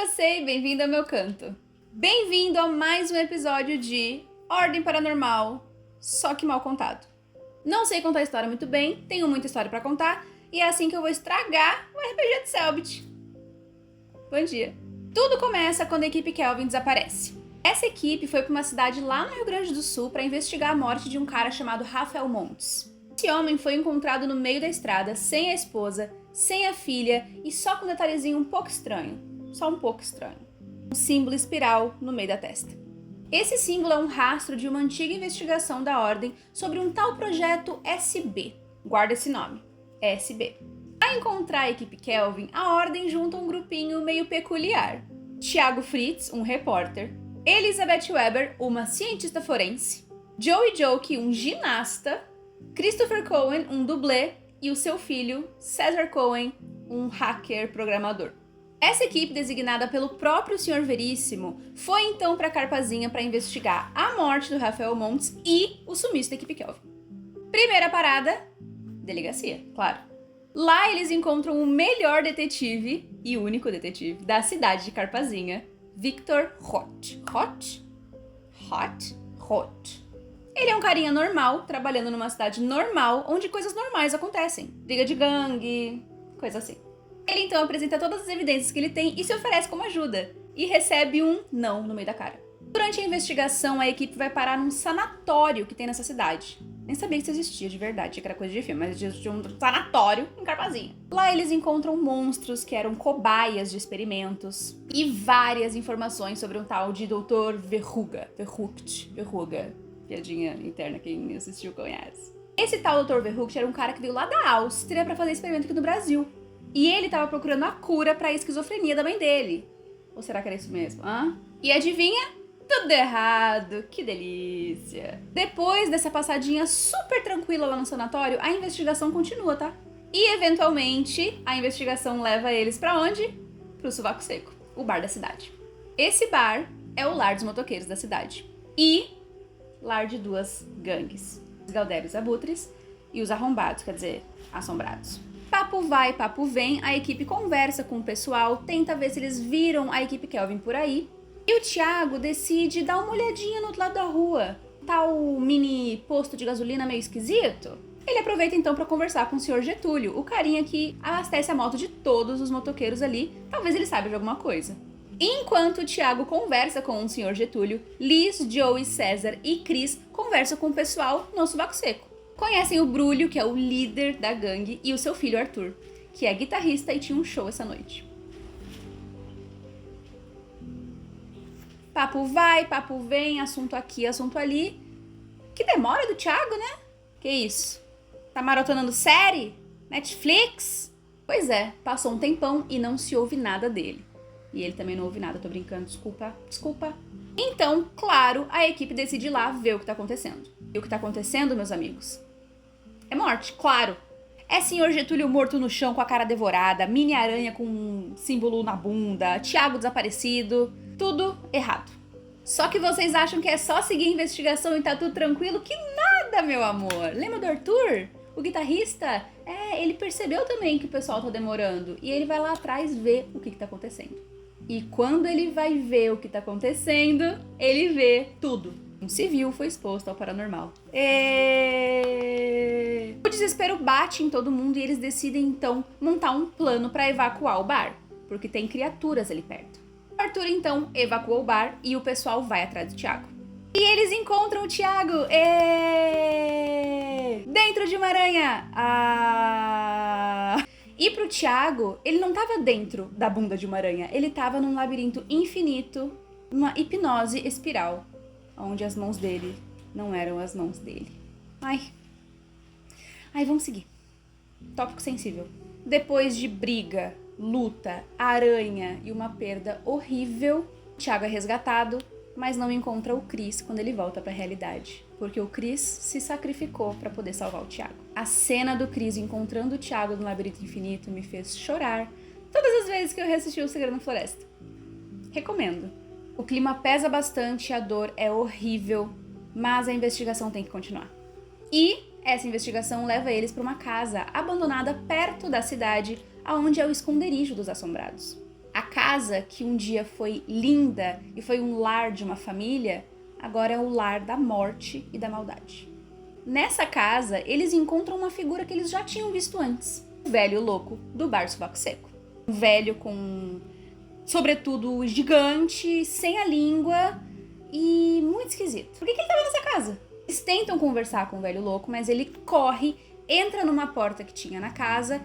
você e bem-vindo ao meu canto. Bem-vindo a mais um episódio de Ordem Paranormal, só que mal contado. Não sei contar a história muito bem, tenho muita história pra contar, e é assim que eu vou estragar o RPG de Selbit. Bom dia. Tudo começa quando a equipe Kelvin desaparece. Essa equipe foi pra uma cidade lá no Rio Grande do Sul pra investigar a morte de um cara chamado Rafael Montes. Esse homem foi encontrado no meio da estrada, sem a esposa, sem a filha e só com um detalhezinho um pouco estranho. Só um pouco estranho. Um símbolo espiral no meio da testa. Esse símbolo é um rastro de uma antiga investigação da Ordem sobre um tal projeto SB. Guarda esse nome, SB. Para encontrar a equipe Kelvin, a Ordem junta um grupinho meio peculiar. Thiago Fritz, um repórter. Elizabeth Weber, uma cientista forense. Joey Joke, um ginasta. Christopher Cohen, um dublê. E o seu filho, Cesar Cohen, um hacker programador. Essa equipe, designada pelo próprio Sr. Veríssimo, foi então para Carpazinha para investigar a morte do Rafael Montes e o sumiço da equipe Kelvin. Primeira parada, delegacia, claro. Lá eles encontram o melhor detetive e único detetive da cidade de Carpazinha, Victor Roth. Roth. Ele é um carinha normal, trabalhando numa cidade normal, onde coisas normais acontecem. Briga de gangue, coisa assim. Ele então apresenta todas as evidências que ele tem e se oferece como ajuda. E recebe um não no meio da cara. Durante a investigação, a equipe vai parar num sanatório que tem nessa cidade. Nem sabia que isso existia de verdade, que era coisa de filme, mas existia um sanatório em Carpazinha. Lá eles encontram monstros que eram cobaias de experimentos e várias informações sobre um tal de Dr. Verruga. Piadinha interna, quem assistiu conhece. Esse tal Dr. Verruga era um cara que veio lá da Áustria pra fazer experimento aqui no Brasil. E ele tava procurando a cura pra esquizofrenia da mãe dele. Ou será que era isso mesmo? E adivinha? Tudo errado. Que delícia. Depois dessa passadinha super tranquila lá no sanatório, a investigação continua, tá? E eventualmente, a investigação leva eles pra onde? Pro Sovaco Seco, o bar da cidade. Esse bar é o lar dos motoqueiros da cidade. E lar de duas gangues. Os Galdérios Abutres e os Arrombados, quer dizer, Assombrados. Papo vai, papo vem, a equipe conversa com o pessoal, tenta ver se eles viram a equipe Kelvin por aí. E o Thiago decide dar uma olhadinha no outro lado da rua. Tal mini posto de gasolina meio esquisito. Ele aproveita então para conversar com o Sr. Getúlio, o carinha que abastece a moto de todos os motoqueiros ali. Talvez ele saiba de alguma coisa. Enquanto o Thiago conversa com o Sr. Getúlio, Liz, Joey, César e Cris conversam com o pessoal no Sovaco Seco. Conhecem o Brulho, que é o líder da gangue, e o seu filho Arthur, que é guitarrista e tinha um show essa noite. Papo vai, papo vem, assunto aqui, assunto ali. Que demora do Thiago, né? Que isso? Tá maratonando série? Netflix? Pois é, passou um tempão e não se ouve nada dele. E ele também não ouve nada, tô brincando, desculpa. Então, claro, a equipe decide ir lá ver o que tá acontecendo. E o que tá acontecendo, meus amigos? É morte, claro. É Sr. Getúlio morto no chão com a cara devorada, mini aranha com um símbolo na bunda, Thiago desaparecido, tudo errado. Só que vocês acham que é só seguir a investigação e tá tudo tranquilo? Que nada, meu amor! Lembra do Arthur? O guitarrista? Ele percebeu também que o pessoal tá demorando e ele vai lá atrás ver o que tá acontecendo. E quando ele vai ver o que tá acontecendo, ele vê tudo. Um civil foi exposto ao paranormal. O desespero bate em todo mundo e eles decidem então montar um plano para evacuar o bar, porque tem criaturas ali perto. O Arthur então evacua o bar e o pessoal vai atrás do Thiago. E eles encontram o Thiago dentro de uma aranha. E pro Thiago, ele não tava dentro da bunda de uma aranha, ele tava num labirinto infinito, numa hipnose espiral, onde as mãos dele não eram as mãos dele. Ai, vamos seguir. Tópico sensível. Depois de briga, luta, aranha e uma perda horrível, Thiago é resgatado, mas não encontra o Chris quando ele volta pra realidade. Porque o Chris se sacrificou pra poder salvar o Thiago. A cena do Chris encontrando o Thiago no labirinto infinito me fez chorar todas as vezes que eu reassisti O Segredo na Floresta. Recomendo. O clima pesa bastante, a dor é horrível, mas a investigação tem que continuar. E essa investigação leva eles para uma casa abandonada perto da cidade, onde é o esconderijo dos assombrados. A casa que um dia foi linda e foi um lar de uma família, agora é o lar da morte e da maldade. Nessa casa, eles encontram uma figura que eles já tinham visto antes. O velho louco do Bar Sovaco Seco. Um velho com, sobretudo, gigante, sem a língua e muito esquisito. Por que ele estava nessa casa? Eles tentam conversar com o velho louco, mas ele corre, entra numa porta que tinha na casa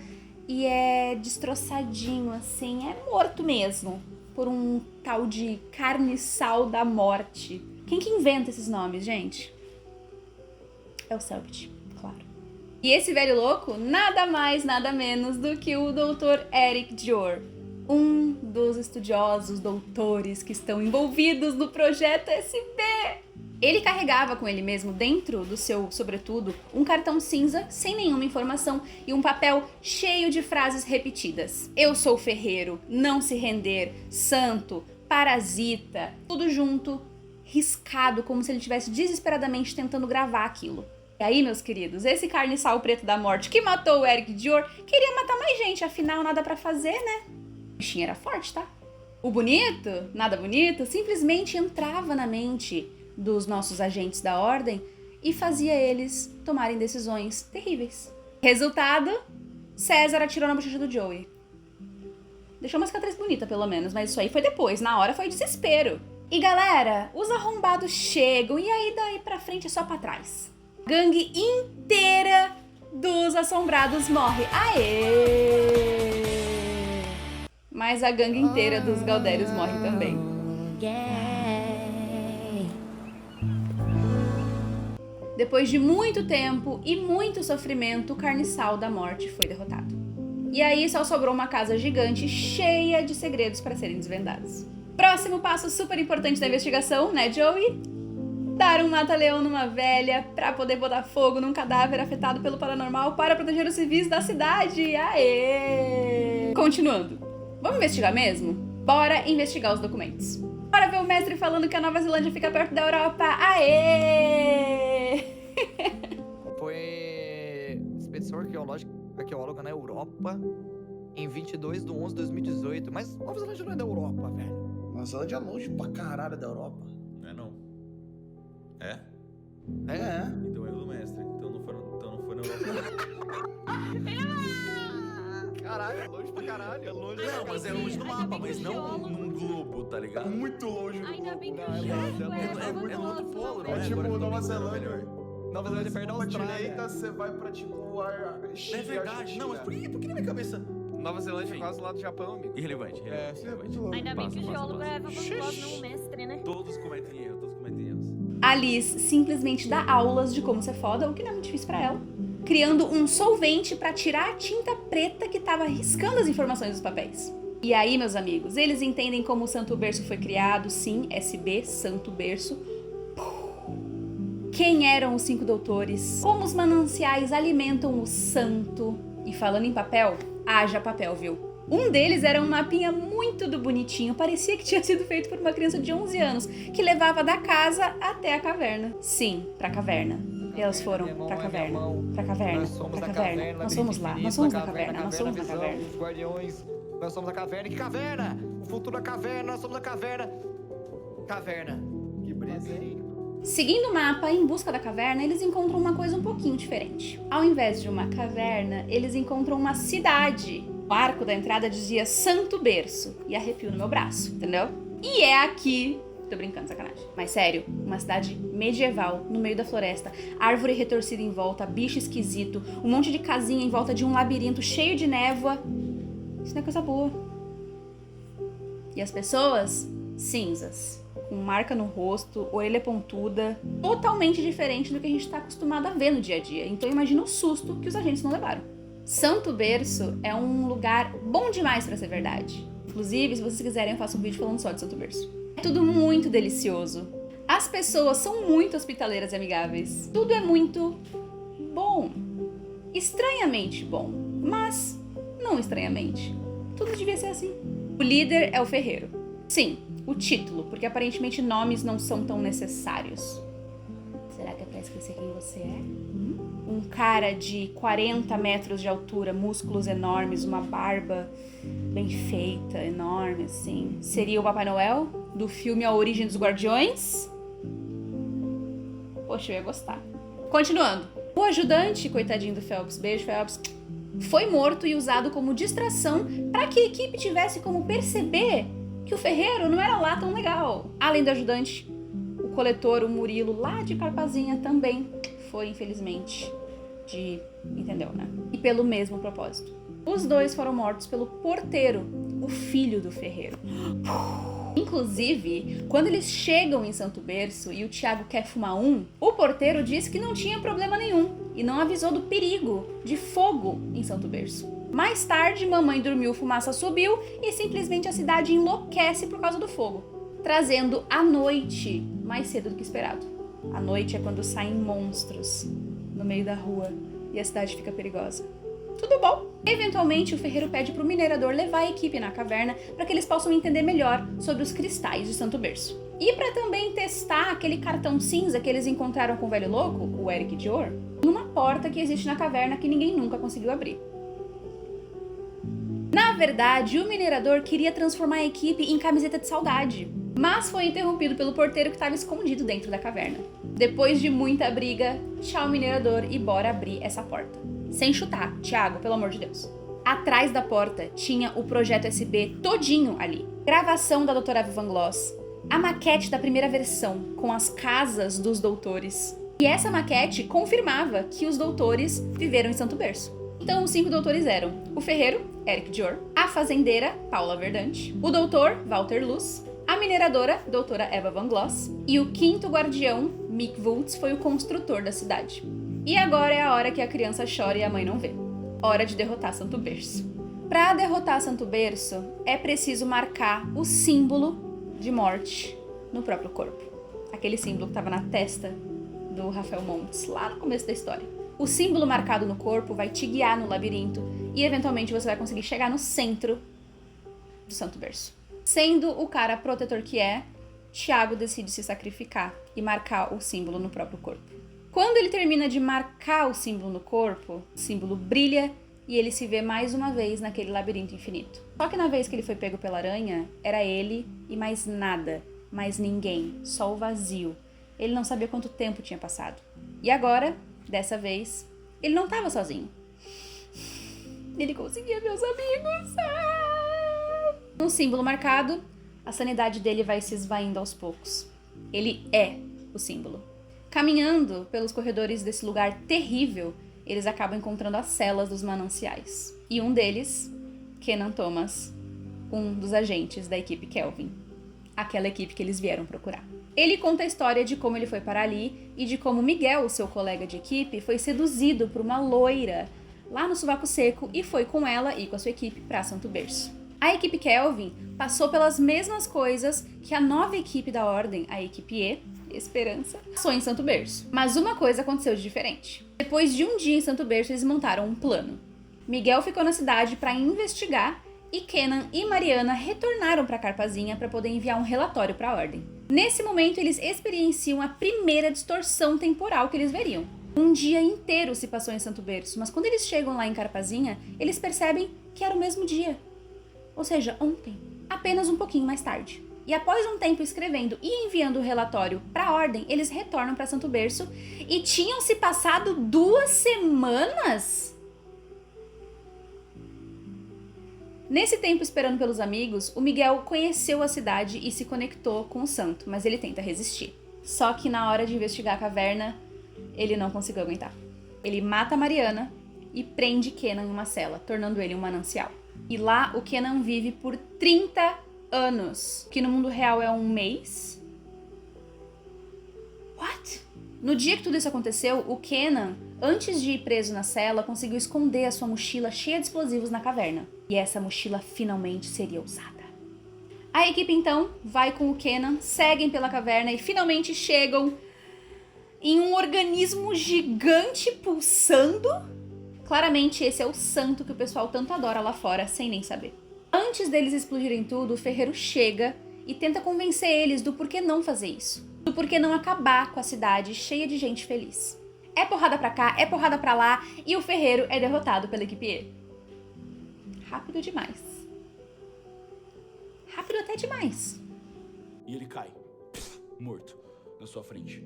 e é destroçadinho, assim, é morto mesmo, por um tal de carniçal da morte. Quem que inventa esses nomes, gente? É o Selbit, claro. E esse velho louco, nada mais, nada menos do que o Dr. Eric Dior, um dos estudiosos doutores que estão envolvidos no projeto SB. Ele carregava com ele mesmo, dentro do seu sobretudo, um cartão cinza sem nenhuma informação e um papel cheio de frases repetidas. Eu sou ferreiro, não se render, santo, parasita, tudo junto, riscado, como se ele estivesse desesperadamente tentando gravar aquilo. E aí, meus queridos, esse carniçal preto da morte que matou o Eric Dior queria matar mais gente, afinal nada pra fazer, né? O bichinho era forte, tá? O bonito, nada bonito, simplesmente entrava na mente dos nossos agentes da ordem e fazia eles tomarem decisões terríveis. Resultado, César atirou na bochecha do Joey. Deixou uma cicatriz bonita, pelo menos, mas isso aí foi depois, na hora foi desespero. E galera, os arrombados chegam e aí daí pra frente é só pra trás. A gangue inteira dos assombrados morre. Aê! Mas a gangue inteira dos Galdérios morre também. Depois de muito tempo e muito sofrimento, o carniçal da morte foi derrotado. E aí só sobrou uma casa gigante cheia de segredos para serem desvendados. Próximo passo super importante da investigação, né, Joey? Dar um mata-leão numa velha pra poder botar fogo num cadáver afetado pelo paranormal para proteger os civis da cidade. Aê! Continuando. Vamos investigar mesmo? Bora investigar os documentos. Bora ver o mestre falando que a Nova Zelândia fica perto da Europa. Aê! Foi expedição arqueóloga na Europa em 22/11/2018. Mas Nova Zelândia não é da Europa, velho. Nova Zelândia é longe pra caralho da Europa. Não é não. É? É. Então é do mestre. Então não foi na Europa. Caralho, é longe pra caralho. É longe. Não, mas é longe do mapa, mas não num globo, tá ligado? Muito longe do Ainda bem que globo. o jogo É no outro polo, não É é? tipo Agora que eu tô Nova pensando Zelândia. melhor. Nova Zelândia é perto da Pra Austrália. direita, você vai pra tipo Chile, É verdade. Não, mas por que na minha cabeça? Nova Zelândia é Enfim. quase lá do Japão, amigo. Irrelevante. É muito longe. Ainda bem que o Passa, geólogo é passa. vanguardoso, não o mestre, né? Todos cometem erros. A Liz simplesmente dá aulas de como ser foda, o que não é muito difícil pra ela, criando um solvente pra tirar a tinta preta que tava riscando as informações dos papéis. E aí, meus amigos, eles entendem como o Santo Berço foi criado, sim, SB, Santo Berço. Quem eram os 5 doutores, como os mananciais alimentam o santo. E falando em papel, haja papel, viu? Um deles era um mapinha muito do bonitinho, parecia que tinha sido feito por uma criança de 11 anos, que levava da casa até a caverna. Sim, pra caverna. E elas foram pra caverna, pra caverna, Nós somos pra da caverna. caverna. Nós somos lá, nós somos na caverna, nós somos na caverna. Os guardiões. Nós somos a caverna. Que caverna? O futuro da caverna. Nós somos a caverna. Caverna. Que brisa, hein? Seguindo o mapa, em busca da caverna, eles encontram uma coisa um pouquinho diferente. Ao invés de uma caverna, eles encontram uma cidade. O arco da entrada dizia Santo Berço. E arrepio no meu braço, entendeu? E é aqui... Tô brincando, sacanagem. Mas sério, uma cidade medieval, no meio da floresta. Árvore retorcida em volta, bicho esquisito. Um monte de casinha em volta de um labirinto cheio de névoa. Isso não é coisa boa. E as pessoas? Cinzas. Com marca no rosto, orelha pontuda. Totalmente diferente do que a gente tá acostumado a ver no dia a dia. Então imagina o susto que os agentes não levaram. Santo Berço é um lugar bom demais pra ser verdade. Inclusive, se vocês quiserem, eu faço um vídeo falando só de Santo Berço. É tudo muito delicioso. As pessoas são muito hospitaleiras e amigáveis. Tudo é muito bom. Estranhamente bom. Mas não estranhamente. Tudo devia ser assim. O líder é o ferreiro. Sim, o título, porque aparentemente nomes não são tão necessários. Será que é pra esquecer quem você é? um cara de 40 metros de altura, músculos enormes, uma barba bem feita, enorme, assim. Seria o Papai Noel do filme A Origem dos Guardiões? Poxa, eu ia gostar. Continuando. O ajudante, coitadinho do Phelps, beijo Phelps, foi morto e usado como distração para que a equipe tivesse como perceber que o ferreiro não era lá tão legal. Além do ajudante, o coletor, o Murilo, lá de Carpazinha, também foi, infelizmente, entendeu, né? E pelo mesmo propósito. Os dois foram mortos pelo porteiro, o filho do ferreiro. Inclusive, quando eles chegam em Santo Berço e o Thiago quer fumar o porteiro disse que não tinha problema nenhum e não avisou do perigo de fogo em Santo Berço. Mais tarde, mamãe dormiu, fumaça subiu e simplesmente a cidade enlouquece por causa do fogo, trazendo a noite mais cedo do que esperado. A noite é quando saem monstros no meio da rua e a cidade fica perigosa. Tudo bom? Eventualmente, o ferreiro pede pro minerador levar a equipe na caverna para que eles possam entender melhor sobre os cristais de Santo Berço. E para também testar aquele cartão cinza que eles encontraram com o velho louco, o Eric Dior, em uma porta que existe na caverna que ninguém nunca conseguiu abrir. Na verdade, o minerador queria transformar a equipe em camiseta de saudade, mas foi interrompido pelo porteiro que estava escondido dentro da caverna. Depois de muita briga, tchau minerador e bora abrir essa porta. Sem chutar, Thiago, pelo amor de Deus. Atrás da porta tinha o projeto SB todinho ali. Gravação da doutora Eva Van Gloss, a maquete da primeira versão com as casas dos doutores. E essa maquete confirmava que os doutores viveram em Santo Berço. Então os 5 doutores eram o ferreiro, Eric Dior, a fazendeira, Paula Verdante, o doutor, Walter Luz, a mineradora, doutora Eva Van Gloss, e o 5º guardião, Mick Wultz, foi o construtor da cidade. E agora é a hora que a criança chora e a mãe não vê. Hora de derrotar Santo Berço. Para derrotar Santo Berço, é preciso marcar o símbolo de morte no próprio corpo. Aquele símbolo que estava na testa do Rafael Montes, lá no começo da história. O símbolo marcado no corpo vai te guiar no labirinto e eventualmente você vai conseguir chegar no centro do Santo Berço. Sendo o cara protetor que é, Thiago decide se sacrificar e marcar o símbolo no próprio corpo. Quando ele termina de marcar o símbolo no corpo, o símbolo brilha e ele se vê mais uma vez naquele labirinto infinito. Só que na vez que ele foi pego pela aranha, era ele e mais nada, mais ninguém, só o vazio. Ele não sabia quanto tempo tinha passado. E agora, dessa vez, ele não estava sozinho. Ele conseguia ver os amigos. No símbolo marcado, a sanidade dele vai se esvaindo aos poucos. Ele é o símbolo. Caminhando pelos corredores desse lugar terrível, eles acabam encontrando as celas dos mananciais. E um deles, Kenan Thomas, um dos agentes da equipe Kelvin. Aquela equipe que eles vieram procurar. Ele conta a história de como ele foi parar ali e de como Miguel, seu colega de equipe, foi seduzido por uma loira lá no Sovaco Seco e foi com ela e com a sua equipe para Santo Berço. A equipe Kelvin passou pelas mesmas coisas que a nova equipe da Ordem, a equipe E, Esperança, passou em Santo Berço. Mas uma coisa aconteceu de diferente. Depois de um dia em Santo Berço, eles montaram um plano. Miguel ficou na cidade para investigar e Kenan e Mariana retornaram para Carpazinha para poder enviar um relatório para a Ordem. Nesse momento, eles experienciam a primeira distorção temporal que eles veriam. Um dia inteiro se passou em Santo Berço, mas quando eles chegam lá em Carpazinha, eles percebem que era o mesmo dia. Ou seja, ontem, apenas um pouquinho mais tarde. E após um tempo escrevendo e enviando o relatório para a Ordem, eles retornam para Santo Berço e tinham se passado 2 semanas? Nesse tempo esperando pelos amigos, o Miguel conheceu a cidade e se conectou com o santo, mas ele tenta resistir. Só que na hora de investigar a caverna, ele não conseguiu aguentar. Ele mata a Mariana e prende Kenan em uma cela, tornando ele um manancial. E lá o Kenan vive por 30 anos, que no mundo real é um mês. What? No dia que tudo isso aconteceu, o Kenan, antes de ir preso na cela, conseguiu esconder a sua mochila cheia de explosivos na caverna. E essa mochila finalmente seria usada. A equipe então vai com o Kenan, seguem pela caverna e finalmente chegam em um organismo gigante pulsando. Claramente esse é o santo que o pessoal tanto adora lá fora, sem nem saber. Antes deles explodirem tudo, o ferreiro chega e tenta convencer eles do porquê não fazer isso. Do porquê não acabar com a cidade cheia de gente feliz. É porrada pra cá, é porrada pra lá, e o ferreiro é derrotado pela equipe E. Rápido demais. Rápido até demais. E ele cai, morto, na sua frente.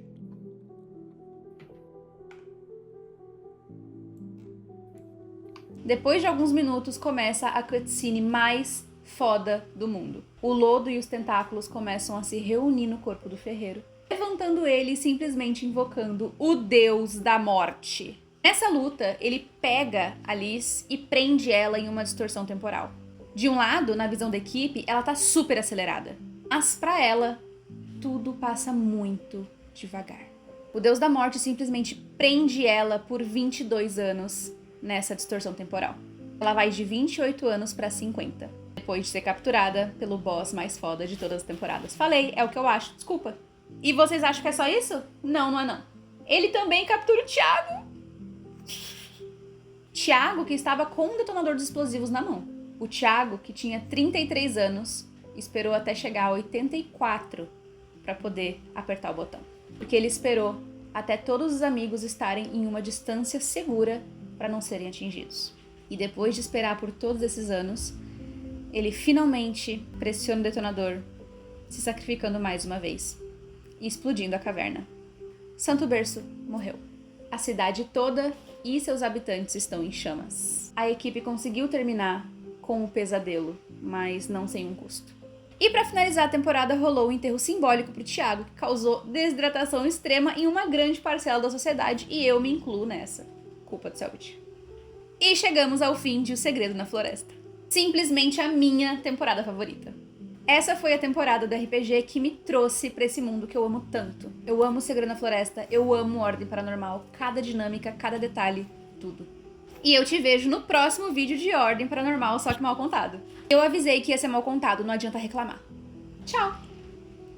Depois de alguns minutos, começa a cutscene mais foda do mundo. O lodo e os tentáculos começam a se reunir no corpo do ferreiro, levantando ele e simplesmente invocando o deus da morte. Nessa luta, ele pega a Liz e prende ela em uma distorção temporal. De um lado, na visão da equipe, ela tá super acelerada. Mas pra ela, tudo passa muito devagar. O deus da morte simplesmente prende ela por 22 anos nessa distorção temporal. Ela vai de 28 anos pra 50, depois de ser capturada pelo boss mais foda de todas as temporadas. Falei, é o que eu acho, desculpa. E vocês acham que é só isso? Não, não é não. Ele também captura o Thiago. Thiago, que estava com um detonador dos explosivos na mão. O Thiago, que tinha 33 anos, esperou até chegar a 84 para poder apertar o botão. Porque ele esperou até todos os amigos estarem em uma distância segura para não serem atingidos. E depois de esperar por todos esses anos, ele finalmente pressiona o detonador, se sacrificando mais uma vez e explodindo a caverna. Santo Berço morreu. A cidade toda e seus habitantes estão em chamas. A equipe conseguiu terminar com o pesadelo, mas não sem um custo. E para finalizar a temporada, rolou um enterro simbólico pro Thiago, que causou desidratação extrema em uma grande parcela da sociedade, e eu me incluo nessa. Culpa do Selbit. E chegamos ao fim de O Segredo na Floresta. Simplesmente a minha temporada favorita. Essa foi a temporada do RPG que me trouxe pra esse mundo que eu amo tanto. Eu amo O Segredo na Floresta, eu amo Ordem Paranormal, cada dinâmica, cada detalhe, tudo. E eu te vejo no próximo vídeo de Ordem Paranormal, só que mal contado. Eu avisei que ia ser mal contado, não adianta reclamar. Tchau!